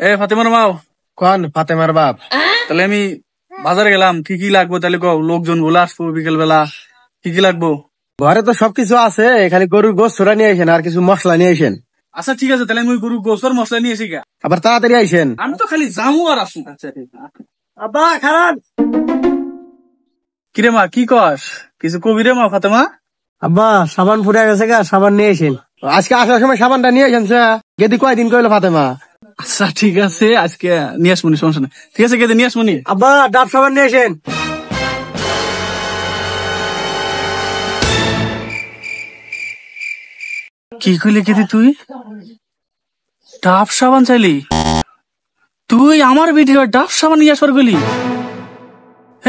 এ ফাতেমার মাও কোন ফাতেমার বাপ? তাহলে আমি বাজারে গেলাম, কি কি লাগবো তাহলে কও, লোকজন বলে আসবো বিকেল বেলা, কি কি লাগবো? ঘরে তো সবকিছু আছে, খালি গরুর গোস্ত নিয়ে আসেন আর কিছু মশলা নিয়ে আসেন। আচ্ছা ঠিক আছে, তাহলে আমি গরু গোসর মশলা নিয়ে এসি গা। আবার তাড়াতাড়ি আইসেন। আমি তো খালি জামু আর আসু। আচ্ছা ঠিক আছে। আব্বা খারাপ। কিরে মা কি কস, কিছু কবি রে মা ফাতেমা? আব্বা সাবান ফুরে গেছে গা, সাবান নিয়ে আসেন। আজকে আসার সময় সাবানটা নিয়ে আসেন। গেদি কয়দিন কইলো ফাতেমা? আচ্ছা ঠিক আছে, আজকে নিয়ে আসবো, সমস্যা নেই। ঠিক আছে কেটে নিয়ে আসবো। আব্বা ডাব সাবান নিয়ে আসেন। কি কইলে কেটে তুই ডাব সাবান চাইলি? তুই আমার ভিডিও ডাব সাবান নিয়ে আসবার গলি?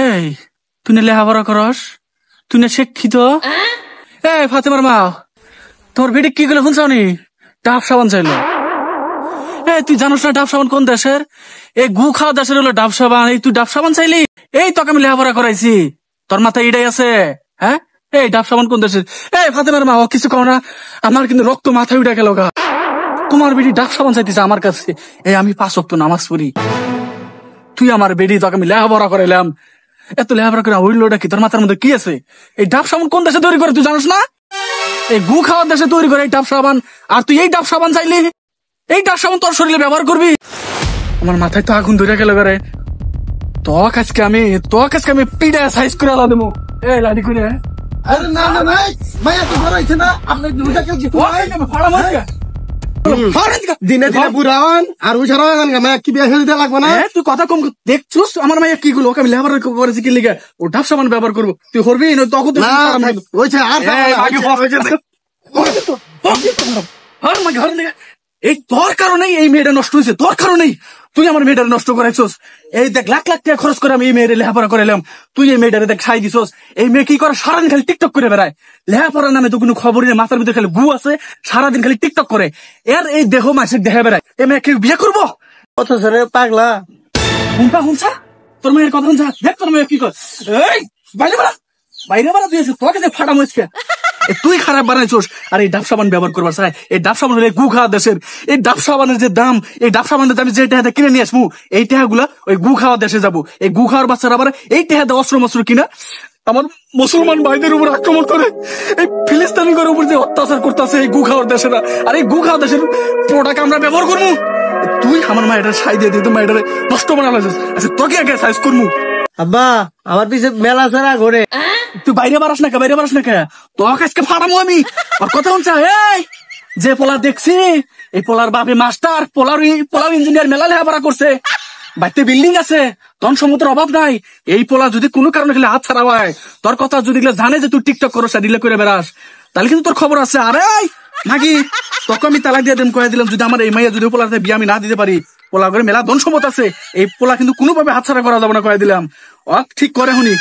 এই তুই না লেখাপড়া করস, তুই না শিক্ষিত? এই ফাতেমার মা, তোর ভিডিও কি গেলে শুনছানি ডাব সাবান চাইলো? এই তুই জানোস না ডাব সাবান কোন দেশের? এই গু খাওয়া দেশের হলো ডাব সাবান। এই তুই ডাব সাবান চাইলি? এই তোকে আমি লেখাপড়া করাইছি, তোর মাথায় এটাই আছে? হ্যাঁ, এই ডাব সাবান কোন দেশের? এই ফাতেমার মা, ও কিছু কও না, আমার কিন্তু রক্ত মাথায় উঠে গেল গা। তোমার বেডি ডাব সাবান চাইতেছে আমার কাছে। এই আমি 5 ওয়াক্ত নামাজ পড়ি, তুই আমার বেডি, তোকে আমি লেখাপড়া করাইলাম, এত লেখাপড়া করে হইলোটা কি? তোর মাথার মধ্যে কি আছে? এই ডাব সাবান কোন দেশে তৈরি করে তুই জানিস না? এই গু খাওয়ার দেশে তৈরি করে এই ডাব সাবান। আর তুই এই ডাব সাবান চাইলি? এই ডাব সাবান তোর শরীরে ব্যবহার করবি? আমার মাথায় তো আগুন ধরে গেল রে। তোকে আজকে আমি পিড়ে সাইজ করে আলা দেবো। এই লাডি করে। আরে না না না, মায়া তো বড় হইছে না, আপনি দুইটা কেউ কি দিনে দিনে বুড়ান আর ওই সারা মায়া কি বিয়ে দিতে লাগবে না? তুই কথা কম দেখছুস আমার মাইয়া কি গুলো, ওকে আমি লেবার করেছি কি লিগে? ও ডাব সাবান ব্যবহার করবো, তুই করবি না? তখন এই তোর কারণেই এই মেয়েটা নষ্ট হয়েছে, তোর কারণেই তুই আমার মেয়েটা নষ্ট করাইছস। এই দেখ লাখ লাখ টাকা খরচ করে আমি এই মেয়ের লেখাপড়া করাইলাম, তুই এই মেয়েটারে দেখ সাই দিছস। এই মেয়ে কি করে? সারাদিন খালি টিকটক করে বেড়ায়, লেখাপড়ার নামে তো কোনো খবরই নেই, মাথার ভিতরে খালি গু আছে, সারাদিন খালি টিকটক করে। এর এই দেহ মাসে দেখে বেড়ায়, এই মেয়ে কেউ বিয়ে করবো? কত ছেড়ে পাগলা হুনছা তোর মেয়ের কথা হুনছা, দেখ তোর মেয়ে কি কর। এই বাইরে বেড়া তুই তোকে যে ফাটা মরিচকে তুই খারাপ বানাইছোস। আর এই ডাব সাবান ব্যবহার করবার চাই, এই ডাব সাবান হলে গু খাওয়া দেশের। এই ডাব সাবানের যে দাম, এই ডাব সাবানের দাম যে টাকা কিনে নিয়ে আসবো, এই টাকা গুলা ওই গু খাওয়া দেশে যাবো। এই গু খাওয়ার বাচ্চারা আবার এই টাকা অস্ত্র মস্ত্র কিনা আমার মুসলমান ভাইদের উপর আক্রমণ করে, এই ফিলিস্তিনিদের উপর যে অত্যাচার করতেছে এই গু খাওয়ার দেশেরা। আর এই গু খাওয়া দেশের প্রোডাক্ট আমরা ব্যবহার করবো। তুই আমার মায়ের সাই দিয়ে দিই, মায়ের নষ্ট বানালো। আচ্ছা তোকে আগে সাইজ করবো। আব্বা আমার পিছে মেলা ছাড়া ঘরে, তুই বাইরে বাড়াস না কে? বাইরে বাড়াস না কে? তোকে আজকে ফাটামো আমি। আর কথা শুনছা? এই যে পোলা দেখছি, এই পোলার বাপে মাস্টার, পোলার ইঞ্জিনিয়ার, মেলা লেখাপড়া করছে, বাড়িতে বিল্ডিং আছে, ধন সম্পদের অভাব নাই। এই পোলা যদি কোনো কারণে খেলে হাত ছাড়া হয়, তোর কথা যদি জানে যে তুই টিকটক করো, রিলে করে বেড়াস, তাহলে কিন্তু তোর খবর আছে। আরে নাকি তোকে আমি তালাক দিয়ে কয়ে দিলাম, যদি আমার এই মাইয়া যদি পোলার বিয়ে আমি না দিতে পারি, পোলা করে মেলা ধন সম্পদ আছে, এই পোলা কিন্তু কোনোভাবে হাত ছাড়া করা যাবে না, কয়ে দিলাম। ঠিক করে শুনি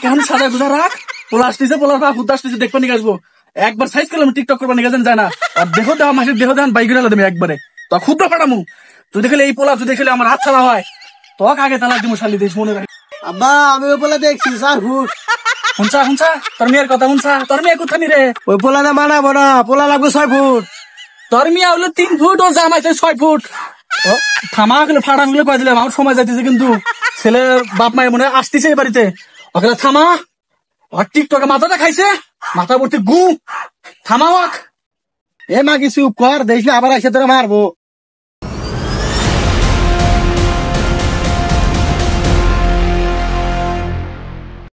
কেমন সাজা গুজা রাখ। পোলা আসতেছে, পোলার পা হুদ্দা আসতেছে, দেখবা নিয়ে আসবো। একবার সাইজ করলাম টিকটক করবা নিয়ে যায় না। আর দেহ দেওয়া মাসের দেহ দেন বাইক দেবে একবারে, তো ক্ষুদ্র ফাটামু। যদি খেলে এই পোলা যদি খেলে আমার হাত ছাড়া হয়, তোকে আগে তালাক দিব শালি, দিস মনে রাখি। আব্বা আমি ওই পোলা দেখছি 4 ফুট। হুনছা তোর মেয়ের কথা হুনছা। তোর মেয়ে কোথানি রে? ওই পোলা না মানাবো না, পোলা লাগবে 6 ফুট। তোর মেয়ে হলো 3 ফুট, ও জামাইছে 6 ফুট। থামা গেলে ফাটা গুলো কয়ে দিলাম, আমার সময় যাইতেছে কিন্তু। ছেলে বাপ মায়ের মনে আসতেছে এই বাড়িতে, ওকে থামা। আর টিকটকে মাথাটা খাইছে, মাথা ভর্তি গু, থামা। এ মা কিছু কর, দেখলে আবার এসে তোরা মারবো।